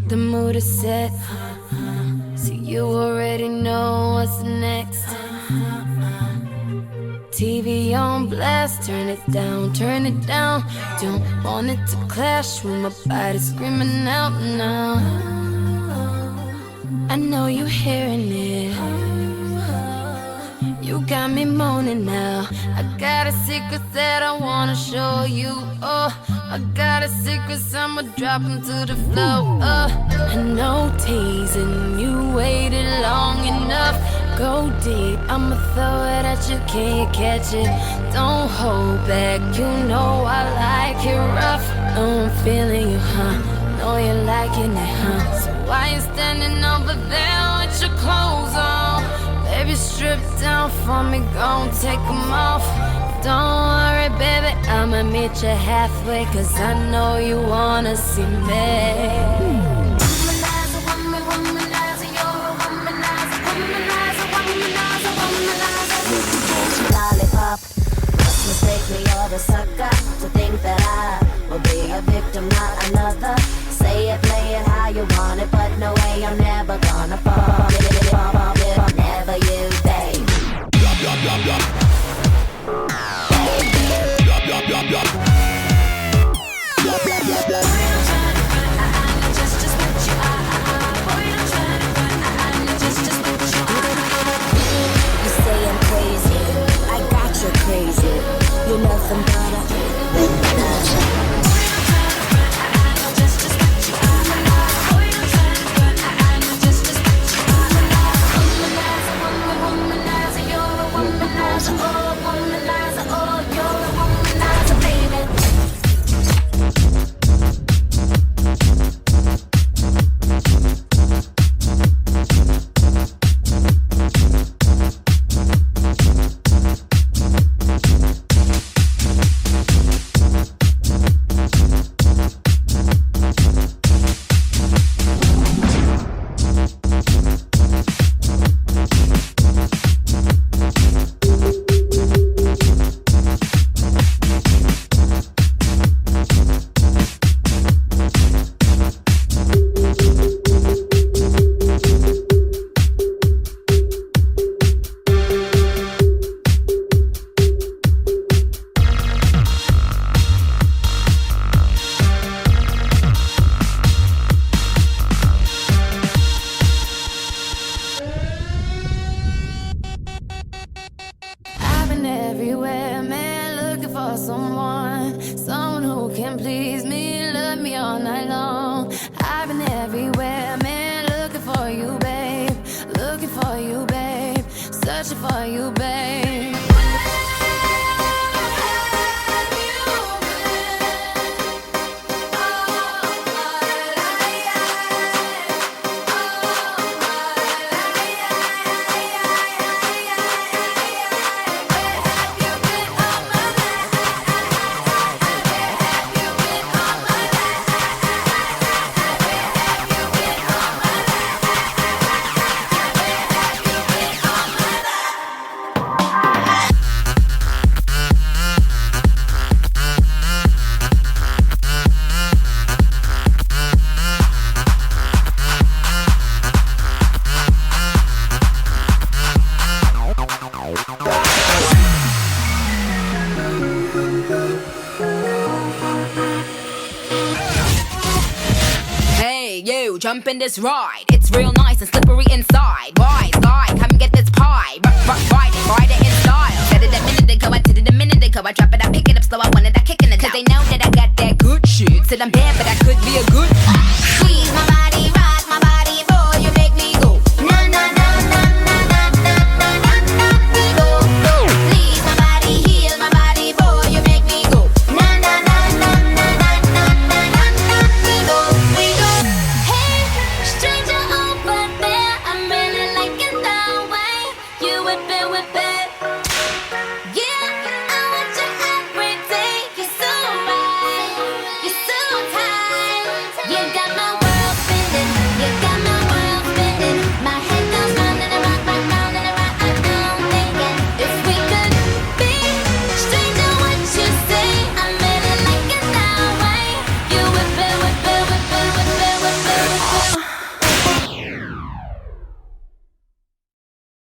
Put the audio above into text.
The mood is set, so you already know what's next. TV on blast, turn it down, turn it down. Don't want it to clash with my body screaming out now. I know you hearing it. You got me moaning now. I got a secret that I wanna show you. Oh, I got a secret, I'ma drop 'em to the floor. I know teasing, you waited long enough. Go deep, I'ma throw it at you, can you catch it? Don't hold back, you know I like it rough. Know I'm feeling you, huh? Know you're liking it, huh? So why you standing over there with your clothes on? Baby, strip down for me, gon' take 'em off. Don't worry, baby, I'ma meet you halfway, 'cause I know you wanna see me. Womanizer, womanizer, you're a womanizer, womanizer, womanizer, womanizer. Lollipop, mistake me, you're the sucker to think that I will be a victim, not another. Say it, play it how you want it, but no way, I'm never gonna fall. Never you, babe. You say I'm crazy, I got you crazy. You're nothing but a womanizer. Everywhere, man, looking for someone who can please me, love me all night long. I've been everywhere, man, looking for you, babe, looking for you, babe, searching for you, babe. Jump in this ride, it's real nice and slippery inside. Wise guy, come and get this pie. Ride it in style. Said it a minute ago, I did it a minute ago. I drop it, I pick it up slow, I wanted that kick in it. 'Cause they know that I got that good shit. Said I'm bad, but I could be a good